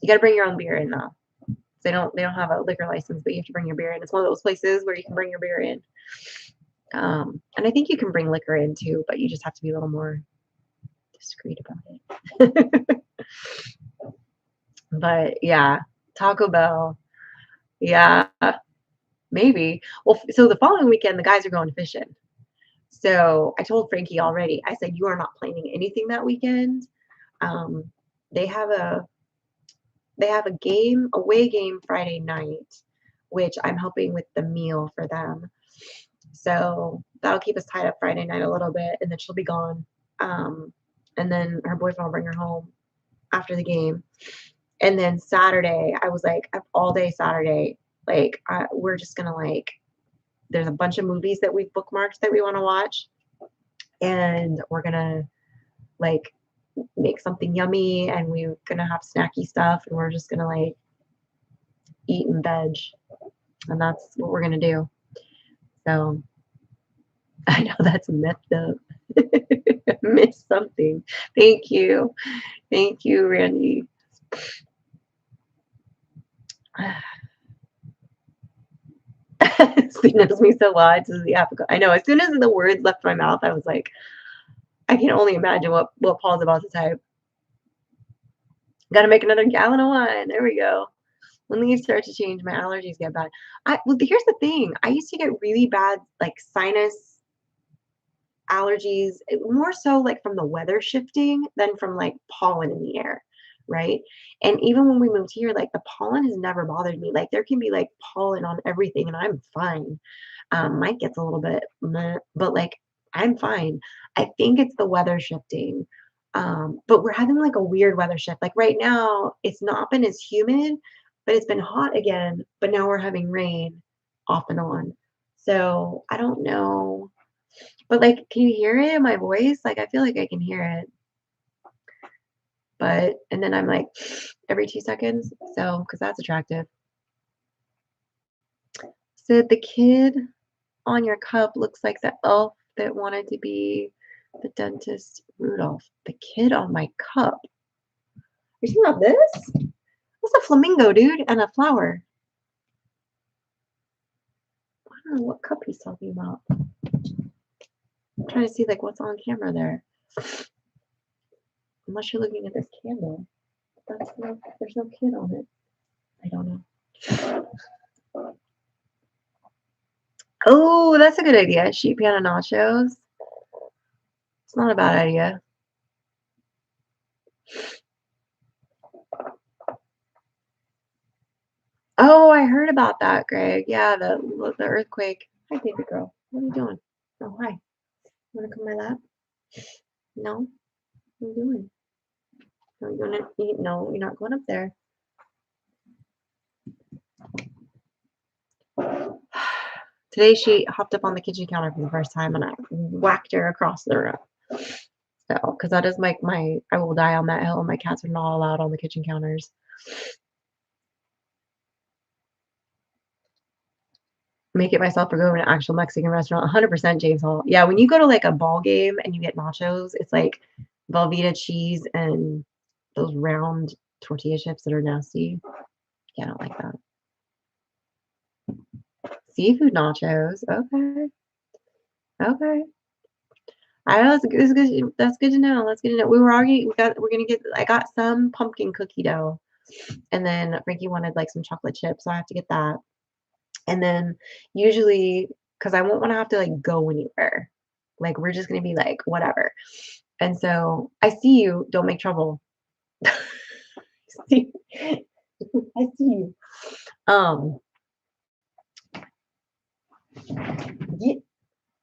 You got to bring your own beer in though. They don't have a liquor license, but you have to bring your beer in. It's one of those places where you can bring your beer in. And I think you can bring liquor in too, but you just have to be a little more discreet about it. But yeah, Taco Bell. Yeah, maybe. Well, so the following weekend, the guys are going fishing. So I told Frankie already. I said, you are not planning anything that weekend. Um, they have a away game Friday night, which I'm helping with the meal for them. So that'll keep us tied up Friday night a little bit, and then she'll be gone. And then her boyfriend will bring her home after the game. And then Saturday, I was like, all day Saturday, like we're just gonna there's a bunch of movies that we've bookmarked that we want to watch, and we're gonna like make something yummy, and we're gonna have snacky stuff, and we're just gonna eat and veg, and that's what we're gonna do. So I know that's messed up. Missed something. Thank you, Randy. She knows me so well. It's the Africa. I know. As soon as the words left my mouth, I was like, I can only imagine what Paul's about to type. Got to make another gallon of wine. There we go. When leaves start to change, my allergies get bad. Well, here's the thing. I used to get really bad sinus allergies, more so from the weather shifting than from pollen in the air, right? And even when we moved here, the pollen has never bothered me. There can be pollen on everything, and I'm fine. Mike gets a little bit, meh, but I'm fine. I think it's the weather shifting. But we're having a weird weather shift. Right now, it's not been as humid, but it's been hot again. But now we're having rain off and on. So I don't know. But can you hear it in my voice? I feel like I can hear it. But, and then I'm every 2 seconds. So, because that's attractive. Said the kid on your cup looks like the elf that wanted to be the dentist Rudolph. The kid on my cup. You talking about this? That's a flamingo, dude, and a flower. I don't know what cup he's talking about. I'm trying to see what's on camera there. Unless you're looking at this candle. There's no kid on it. I don't know. Oh, that's a good idea. Sheet pan and nachos. It's not a bad idea. Oh, I heard about that, Greg. Yeah, the earthquake. Hi, baby girl. What are you doing? Oh, hi. Wanna come my lap? No? What are you doing? No, you wanna eat? No, you're not going up there. Today she hopped up on the kitchen counter for the first time and I whacked her across the room. So, because that is like I will die on that hill. My cats are not allowed on the kitchen counters. Make it myself or go to an actual Mexican restaurant. 100% James Hall. Yeah, when you go to like a ball game and you get nachos, it's like Velveeta cheese and those round tortilla chips that are nasty. Yeah, I don't like that. Seafood nachos. Okay. Okay. I know it's good. That's good to know. That's good to know. We were already we're gonna get I got some pumpkin cookie dough and then Frankie wanted like some chocolate chips, so I have to get that. And then usually because I won't want to have to like go anywhere. Like we're just gonna be like whatever. And so I see you, don't make trouble. See- I see you. Um get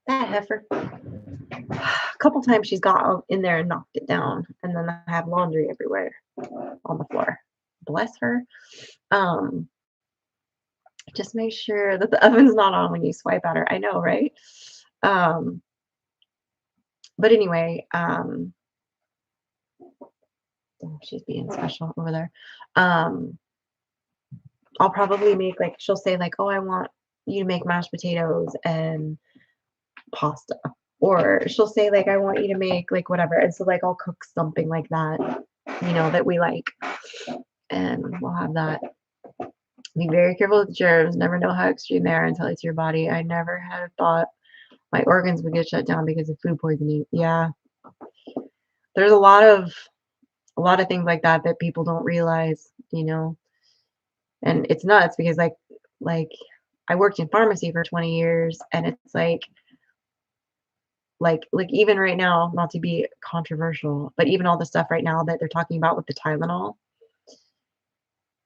that heifer. A couple times she's got in there and knocked it down, and then I have laundry everywhere on the floor. Bless her. Um, just make sure that the oven's not on when you swipe at her. I know, right? Um, but anyway, oh, she's being special over there. Um, I'll probably make like she'll say like, "Oh, I want you to make mashed potatoes and pasta," or she'll say like, "I want you to make like whatever," and so like I'll cook something like that, that we like, and we'll have that. Be very careful with germs. Never know how extreme they are until it's your body. I never had thought my organs would get shut down because of food poisoning. Yeah, there's a lot of things like that that people don't realize, and it's nuts because like I worked in pharmacy for 20 years, and it's like even right now, not to be controversial, but even all the stuff right now that they're talking about with the Tylenol,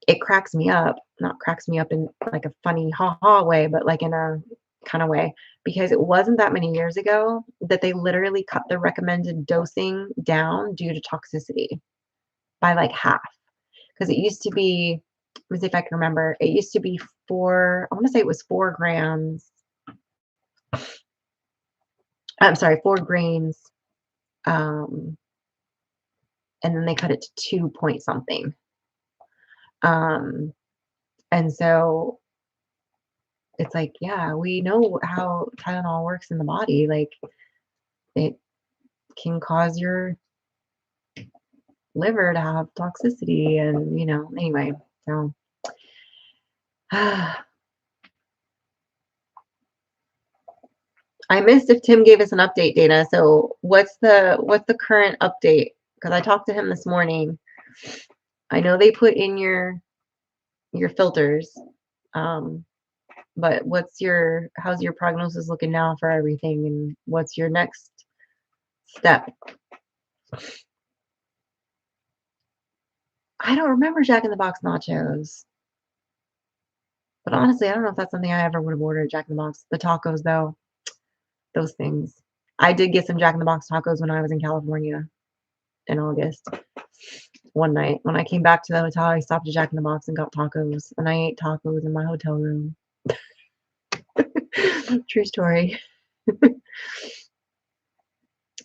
it cracks me up. Not cracks me up in like a funny ha ha way, but like in a kind of way because it wasn't that many years ago that they literally cut the recommended dosing down due to toxicity by like half. Because it used to be, let me see if I can remember, it used to be I want to say it was 4 grams. I'm sorry, 4 grains. Um, and then they cut it to 2 point something. Um, and so it's like, yeah, we know how Tylenol works in the body. Like it can cause your liver to have toxicity and anyway, so I missed if Tim gave us an update, Dana. So what's the current update? Because I talked to him this morning. I know they put in your filters. But how's your prognosis looking now for everything and what's your next step? I don't remember Jack in the Box nachos. But honestly, I don't know if that's something I ever would have ordered at Jack in the Box. The tacos though, those things. I did get some Jack in the Box tacos when I was in California in August. One night when I came back to the hotel, I stopped at Jack in the Box and got tacos, and I ate tacos in my hotel room. True story.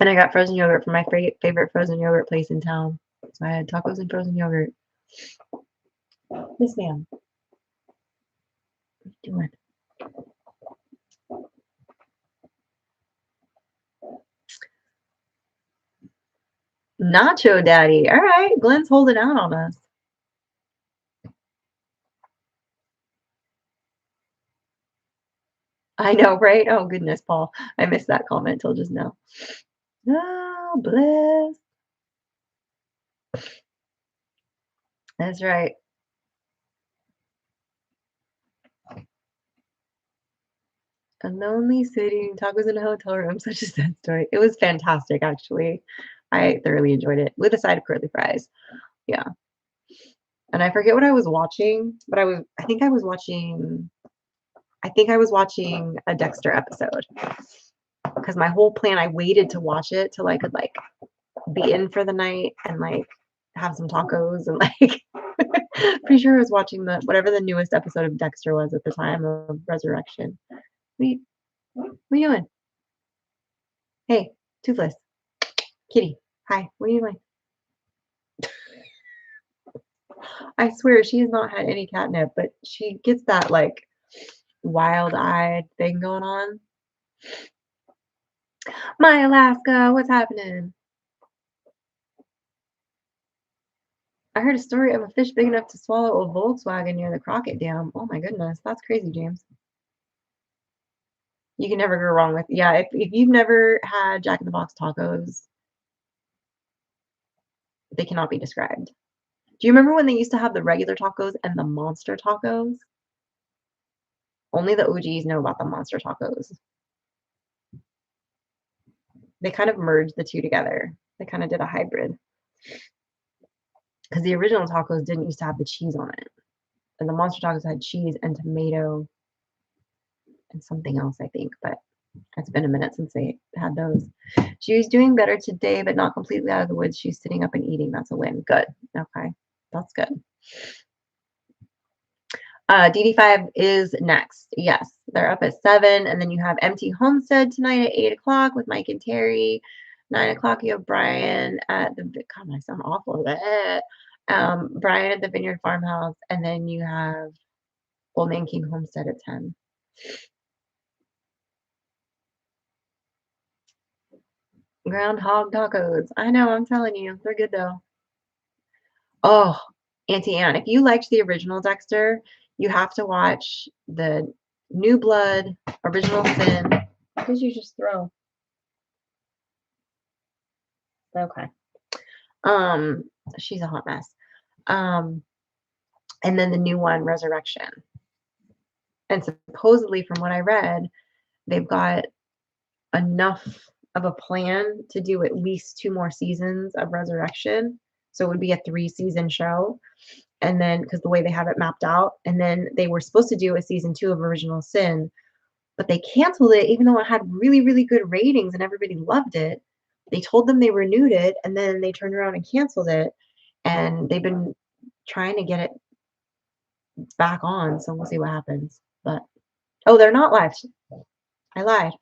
And I got frozen yogurt from my favorite frozen yogurt place in town. So I had tacos and frozen yogurt. Miss ma'am, what are you doing? Nacho Daddy. All right, Glenn's holding out on us. I know, right? Oh, goodness, Paul. I missed that comment till just now. Oh, bless. That's right. A lonely city, tacos in a hotel room, such a sad story. It was fantastic, actually. I thoroughly enjoyed it with a side of curly fries. Yeah. And I forget what I was watching, but I think I was watching a Dexter episode because my whole plan, I waited to watch it till I could like be in for the night and like have some tacos and like pretty sure I was watching the whatever the newest episode of Dexter was at the time of Resurrection. What are you doing? Hey, Toothless. Kitty. Hi. What are you doing? I swear she has not had any catnip, but she gets that like wild-eyed thing going on. My Alaska, what's happening? I heard a story of a fish big enough to swallow a Volkswagen near the Crockett Dam. Oh my goodness, that's crazy, James. You can never go wrong with, yeah, if you've never had Jack in the Box tacos, they cannot be described. Do you remember when they used to have the regular tacos and the monster tacos? Only the OGs know about the monster tacos. They kind of merged the two together. They kind of did a hybrid. Because the original tacos didn't used to have the cheese on it. And the monster tacos had cheese and tomato and something else, I think. But it's been a minute since they had those. She's doing better today, but not completely out of the woods. She's sitting up and eating. That's a win. Good. Okay. That's good. DD5 is next. Yes, they're up at 7. And then you have Empty Homestead tonight at 8 o'clock with Mike and Terry. 9 o'clock, you have Brian at the, God, I sound awful. Brian at the Vineyard Farmhouse. And then you have Old Man King Homestead at 10. Groundhog tacos. I know, I'm telling you. They're good, though. Oh, Auntie Anne, if you liked the original Dexter, you have to watch the New Blood, Original Sin. What did you just throw? Okay. She's a hot mess. And then the new one, Resurrection. And supposedly, from what I read, they've got enough of a plan to do at least 2 more seasons of Resurrection. So it would be a 3-season show. And then, because the way they have it mapped out, and then they were supposed to do a season 2 of Original Sin, but they canceled it even though it had really, really good ratings and everybody loved it. They told them they renewed it, and then they turned around and canceled it. And they've been trying to get it back on, so we'll see what happens. But oh, they're not live. I lied.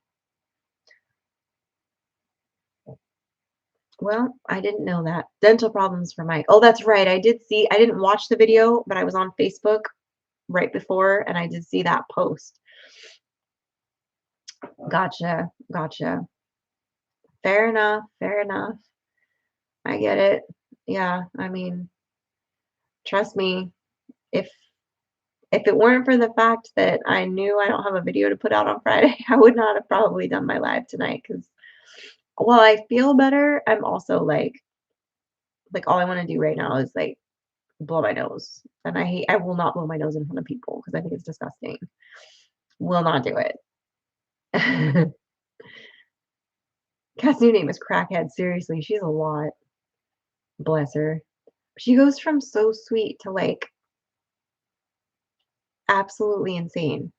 Well, I didn't know that. Dental problems for Mike. Oh, that's right. I didn't watch the video, but I was on Facebook right before, and I did see that post. Gotcha. Fair enough. I get it. Yeah, I mean, trust me, if it weren't for the fact that I knew I don't have a video to put out on Friday, I would not have probably done my live tonight because while I feel better, I'm also like all I want to do right now is like blow my nose. And I will not blow my nose in front of people because I think it's disgusting. Will not do it. Kat's new name is Crackhead. Seriously, she's a lot. Bless her. She goes from so sweet to like absolutely insane.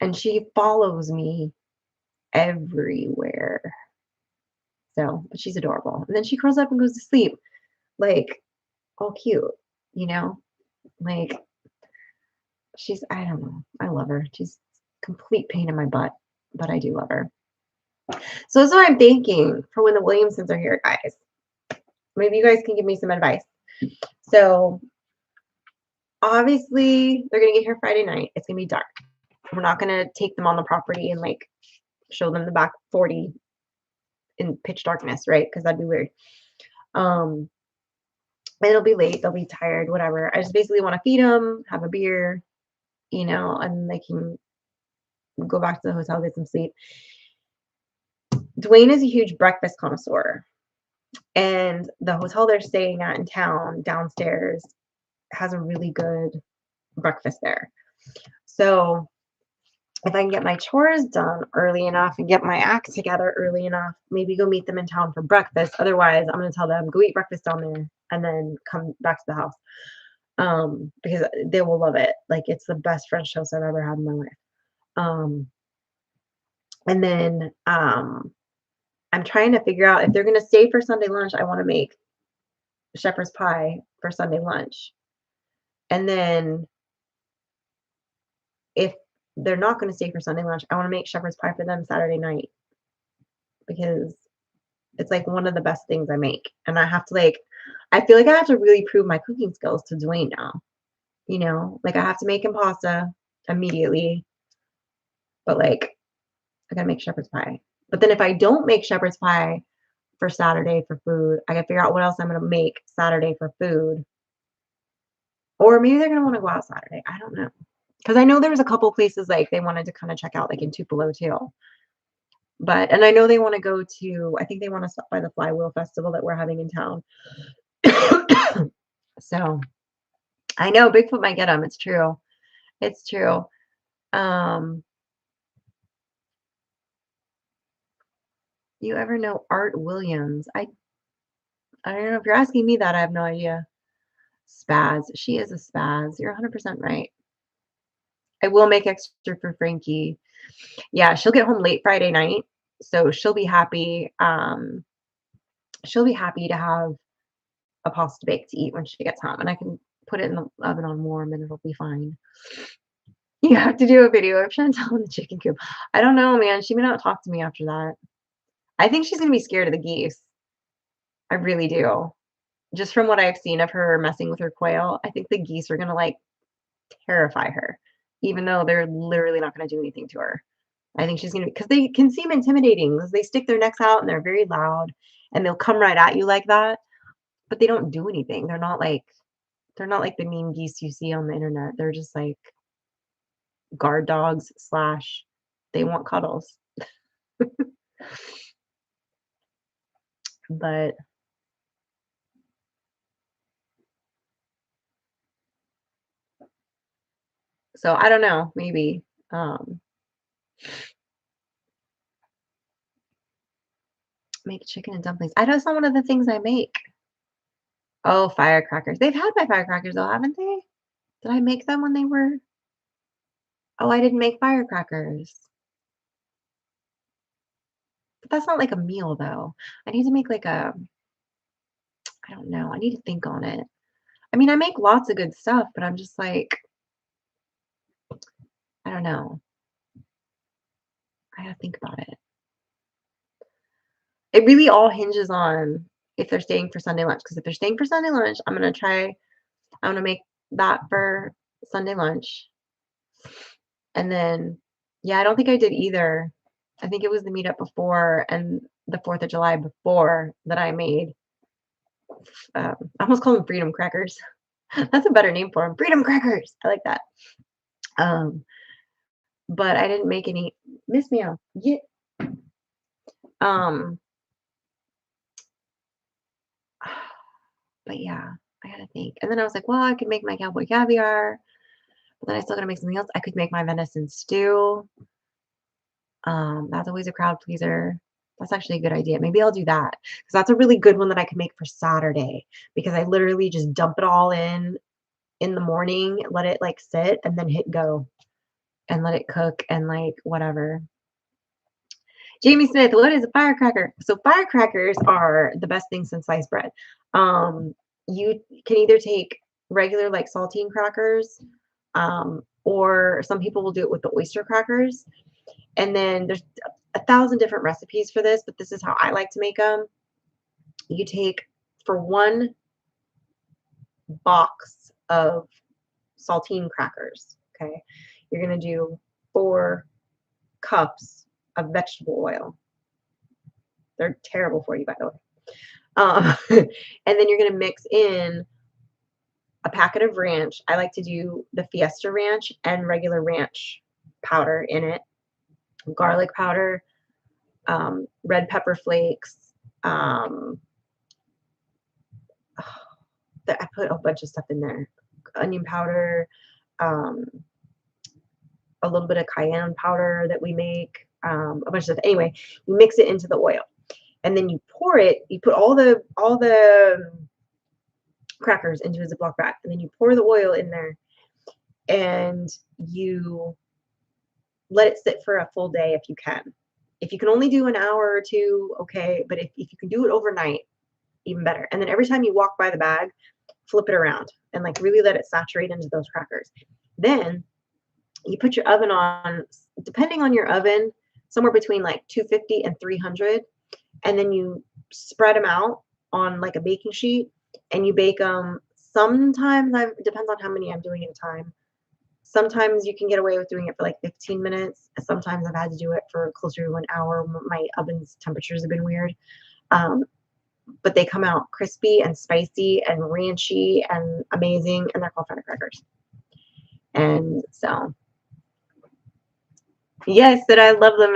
And she follows me everywhere. So, but she's adorable. And then she curls up and goes to sleep. Like, all cute, you know? Like, I don't know. I love her. She's complete pain in my butt, but I do love her. So that's what I'm thinking for when the Williamsons are here, guys. Maybe you guys can give me some advice. So obviously they're going to get here Friday night. It's going to be dark. We're not going to take them on the property and like show them the back 40 in pitch darkness, right? Because that'd be weird. And it'll be late. They'll be tired, whatever. I just basically want to feed them, have a beer, you know, and they can go back to the hotel, get some sleep. Dwayne is a huge breakfast connoisseur. And the hotel they're staying at in town downstairs has a really good breakfast there. So if I can get my chores done early enough and get my act together early enough, maybe go meet them in town for breakfast. Otherwise, I'm going to tell them, go eat breakfast down there and then come back to the house. because they will love it. Like, it's the best French toast I've ever had in my life. Um, and then I'm trying to figure out if they're gonna stay for Sunday lunch. I want to make shepherd's pie for Sunday lunch, and then if they're not going to stay for Sunday lunch, I want to make shepherd's pie for them Saturday night because it's like one of the best things I make. And I have to I feel like I have to really prove my cooking skills to Dwayne now. Like I have to make him pasta immediately, but like I gotta make shepherd's pie. But then if I don't make shepherd's pie for Saturday for food, I gotta figure out what else I'm gonna make Saturday for food. Or maybe they're gonna want to go out Saturday. I don't know. Because I know there was a couple places like they wanted to kind of check out, like in Tupelo too. And I know they want to go to, I think they want to stop by the Flywheel Festival that we're having in town. So I know Bigfoot might get them. It's true. It's true. You ever know Art Williams? I don't know if you're asking me that. I have no idea. Spaz. She is a spaz. You're 100% right. I will make extra for Frankie. Yeah, she'll get home late Friday night, so she'll be happy. She'll be happy to have a pasta bake to eat when she gets home, and I can put it in the oven on warm, and it'll be fine. You have to do a video of Chantel in the chicken coop. I don't know, man. She may not talk to me after that. I think she's gonna be scared of the geese. I really do. Just from what I've seen of her messing with her quail, I think the geese are gonna like terrify her, even though they're literally not gonna do anything to her. I think she's gonna because they can seem intimidating because they stick their necks out and they're very loud and they'll come right at you like that, but they don't do anything. They're not like the mean geese you see on the internet. They're just like guard dogs slash they want cuddles. But so I don't know, maybe. Make chicken and dumplings. I know it's not one of the things I make. Oh, firecrackers. They've had my firecrackers though, haven't they? Did I make them when they were? Oh, I didn't make firecrackers. But that's not like a meal though. I need to make like I don't know. I need to think on it. I mean, I make lots of good stuff, but I'm just like, I don't know. I gotta think about it. It really all hinges on if they're staying for Sunday lunch. Because if they're staying for Sunday lunch, I'm gonna make that for Sunday lunch. And then, yeah, I don't think I did either. I think it was the meetup before and the 4th of July before that I made. I almost call them freedom crackers. That's a better name for them. Freedom crackers. I like that. But I didn't make any. Miss Meow. Get. But yeah, I gotta think. And then I was like, well, I could make my cowboy caviar. But then I still gotta make something else. I could make my venison stew. That's always a crowd pleaser. That's actually a good idea. Maybe I'll do that because that's a really good one that I can make for Saturday because I literally just dump it all in the morning, let it like sit, and then hit go and let it cook and like whatever. Jamie Smith, what is a firecracker? So firecrackers are the best thing since sliced bread. You can either take regular like saltine crackers, or some people will do it with the oyster crackers. And then there's 1,000 different recipes for this, but this is how I like to make them. You take for one box of saltine crackers, okay, you're gonna do 4 cups of vegetable oil. They're terrible for you, by the way. And then you're gonna mix in a packet of ranch. I like to do the Fiesta ranch and regular ranch powder in it, garlic powder, red pepper flakes. I put a bunch of stuff in there. Onion powder, a little bit of cayenne powder that we make, a bunch of stuff. Anyway, you mix it into the oil, and then you pour it. You put all the crackers into a Ziploc bag, and then you pour the oil in there, and you let it sit for a full day if you can. If you can only do an hour or two, okay, but if you can do it overnight, even better. And then every time you walk by the bag, flip it around and like really let it saturate into those crackers. Then you put your oven on, depending on your oven, somewhere between like 250 and 300, and then you spread them out on like a baking sheet, and you bake them. Sometimes it depends on how many I'm doing at a time. Sometimes you can get away with doing it for like 15 minutes. Sometimes I've had to do it for closer to an hour. My oven's temperatures have been weird. Um, but they come out crispy and spicy and ranchy and amazing, and they're called firecrackers. And so, yes, and I love them.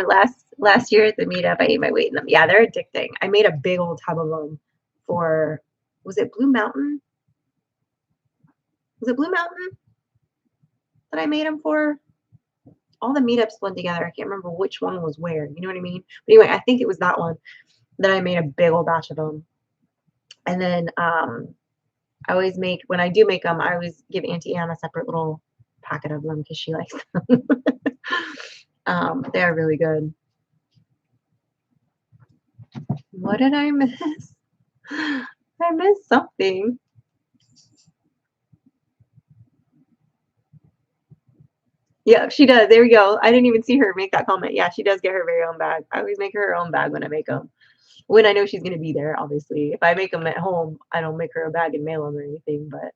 Last year at the meetup, I ate my weight in them. Yeah, they're addicting. I made a big old tub of them for, was it Blue Mountain? Was it Blue Mountain that I made them for? All the meetups blend together. I can't remember which one was where. You know what I mean? But anyway, I think it was that one that I made a big old batch of them. And then I always make, when I do make them, I always give Auntie Anne a separate little packet of them because she likes them. They're really good. What did I miss? I missed something. Yeah, she does. There we go. I didn't even see her make that comment. Yeah, she does get her very own bag. I always make her own bag when I make them. When I know she's going to be there, obviously. If I make them at home, I don't make her a bag and mail them or anything. But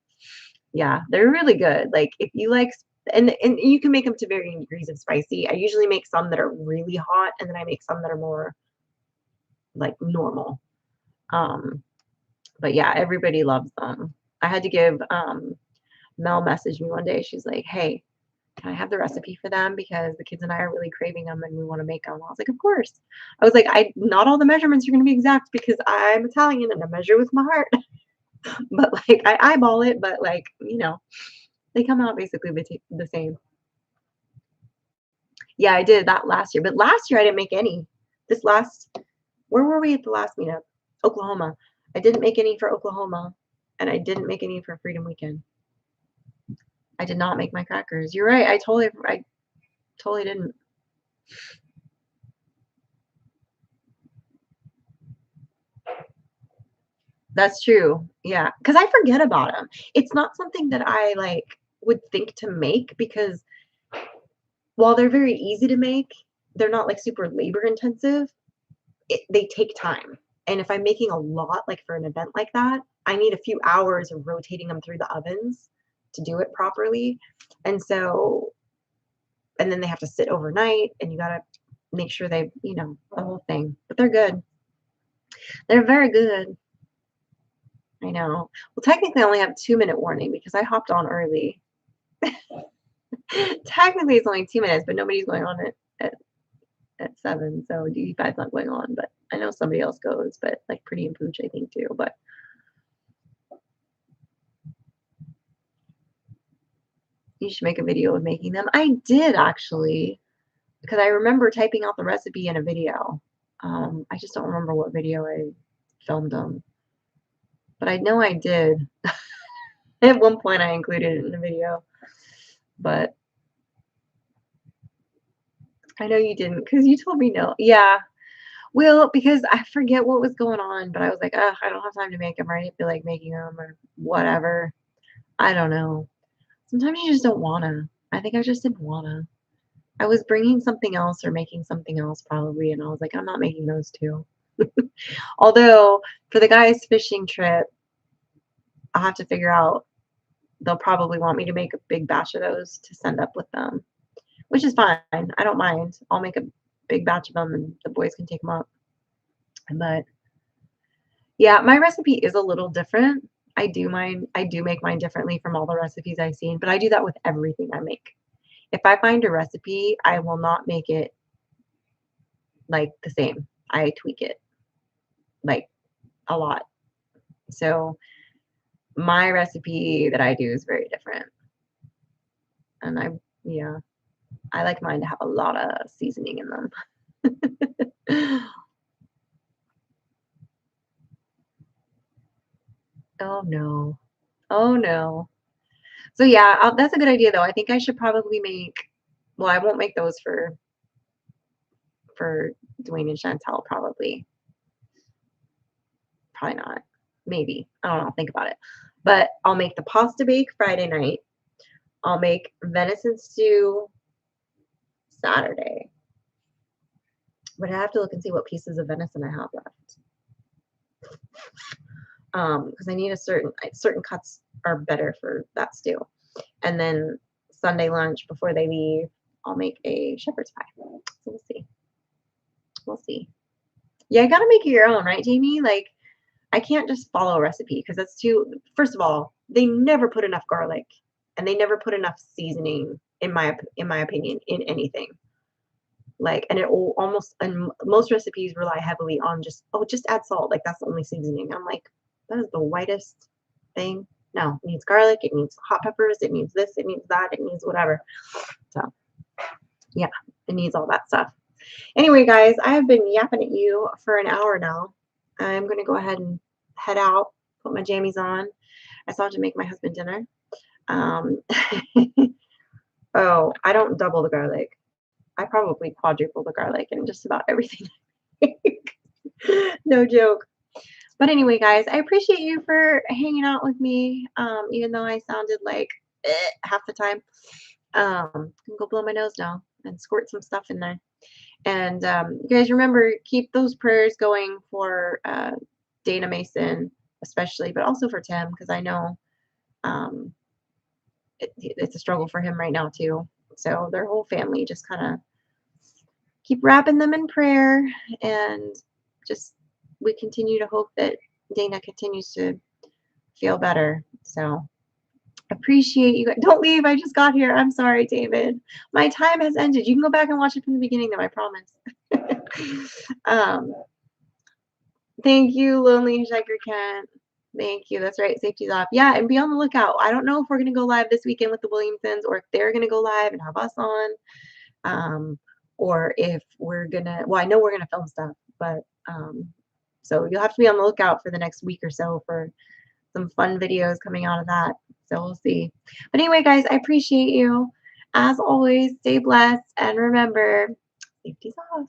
yeah, they're really good. Like if you like, and you can make them to varying degrees of spicy. I usually make some that are really hot, and then I make some that are more like normal. But yeah, everybody loves them. I had to give Mel messaged me one day. She's like, "Hey, can I have the recipe for them? Because the kids and I are really craving them and we want to make them." I was like, "Of course." I was like, "I not all the measurements are going to be exact because I'm Italian and I measure with my heart." But like I eyeball it, but like, they come out basically the same. Yeah, I did that last year, but last year I didn't make any. This last, where were we at the last meetup? Oklahoma. I didn't make any for Oklahoma, and I didn't make any for Freedom Weekend. I did not make my crackers. You're right. I totally didn't. That's true. Yeah, because I forget about them. It's not something that I like would think to make because while they're very easy to make, they're not like super labor intensive. They take time. And if I'm making a lot, like for an event like that, I need a few hours of rotating them through the ovens to do it properly. And so, and then they have to sit overnight, and you got to make sure they, the whole thing. But they're good. They're very good. I know. Well, technically, I only have a 2-minute warning because I hopped on early. Technically, it's only 2 minutes, but nobody's going on it at 7, so DD5's not going on. But I know somebody else goes, but like Pretty and Pooch, I think too. But you should make a video of making them. I did actually, because I remember typing out the recipe in a video. I just don't remember what video I filmed them, but I know I did. At one point, I included it in the video, but I know you didn't because you told me no. Yeah, well, because I forget what was going on, but I was like, oh, I don't have time to make them, or I didn't feel like making them, or whatever. I don't know. Sometimes you just don't wanna. I think I just didn't wanna. I was bringing something else or making something else probably, and I was like, I'm not making those two. Although for the guys' fishing trip, I'll have to figure out. They'll probably want me to make a big batch of those to send up with them, which is fine. I don't mind. I'll make a big batch of them, and the boys can take them up. But yeah, my recipe is a little different. I do make mine differently from all the recipes I've seen, but I do that with everything I make. If I find a recipe, I will not make it like the same. I tweak it like a lot. So my recipe that I do is very different. And yeah, I like mine to have a lot of seasoning in them. Oh no. Oh no. So yeah, that's a good idea though. I think I should probably make. Well, I won't make those for Dwayne and Chantel. Probably not. Maybe. I don't know. Think about it. But I'll make the pasta bake Friday night. I'll make venison stew Saturday. But I have to look and see what pieces of venison I have left. Because I need certain cuts are better for that stew. And then Sunday lunch before they leave, I'll make a shepherd's pie. So we'll see. We'll see. Yeah, I gotta make it your own, right, Jamie? Like I can't just follow a recipe because that's too. First of all, they never put enough garlic, and they never put enough seasoning, in my opinion, in anything. Like, and it will almost, and most recipes rely heavily on just add salt. Like that's the only seasoning. I'm like, that is the whitest thing. No, it needs garlic, it needs hot peppers, it needs this, it needs that, it needs whatever. So yeah, it needs all that stuff. Anyway, guys, I have been yapping at you for an hour now. I'm gonna go ahead and head out, put my jammies on. I still have to make my husband dinner. Um, oh, I don't double the garlic. I probably quadruple the garlic in just about everything. No joke. But anyway, guys, I appreciate you for hanging out with me, even though I sounded like half the time. I'm gonna go blow my nose now and squirt some stuff in there. And you guys remember, keep those prayers going for Dana Mason, especially, but also for Tim, because I know um, it's a struggle for him right now, too. So their whole family just kind of keep wrapping them in prayer, and just we continue to hope that Dana continues to feel better. So appreciate you. Don't leave. I just got here. I'm sorry, David. My time has ended. You can go back and watch it from the beginning, though. I promise. um, thank you, Lonely Hiker Kent. Thank you. That's right. Safety's off. Yeah, and be on the lookout. I don't know if we're gonna go live this weekend with the Williamsons, or if they're gonna go live and have us on, or if we're gonna. Well, I know we're gonna film stuff, but so you'll have to be on the lookout for the next week or so for some fun videos coming out of that. So we'll see. But anyway, guys, I appreciate you. As always, stay blessed and remember, safety's off.